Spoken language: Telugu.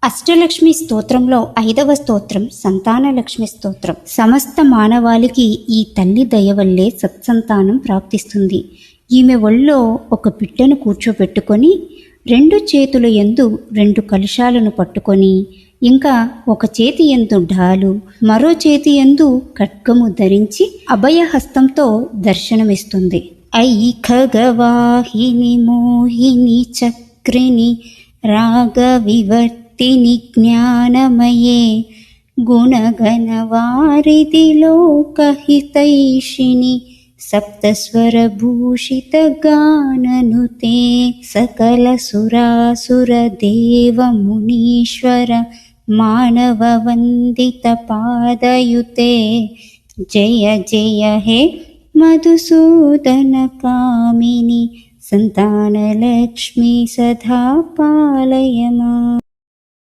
అష్టలక్ష్మి స్తోత్రంలో 5వ స్తోత్రం సంతానలక్ష్మి స్తోత్రం. సమస్త మానవాళికి ఈ తల్లి దయ వల్లే సత్సంతానం ప్రాప్తిస్తుంది. ఈమె ఒళ్ళో ఒక బిడ్డను కూర్చోబెట్టుకొని 2 చేతుల యందు 2 కలశాలను పట్టుకొని, ఇంకా ఒక చేతి యందు ఢాలు, మరో చేతి యందు ఖడ్గము ధరించి అభయహస్తంతో దర్శనమిస్తుంది. ఐ ఖగవాహిని మోహిని చక్రిని రాగవివర్తిని జ్ఞానమయే గుణగణవారిధి లోకహితైషిణి సప్తస్వరభూషితగాననుతే సకల సురాసుర దేవ మునీశ్వర మానవ వందిత పాదయుతే జయ జయ హే మధుసూదన కామిని సంతానలక్ష్మి సదా పాలయ మాం.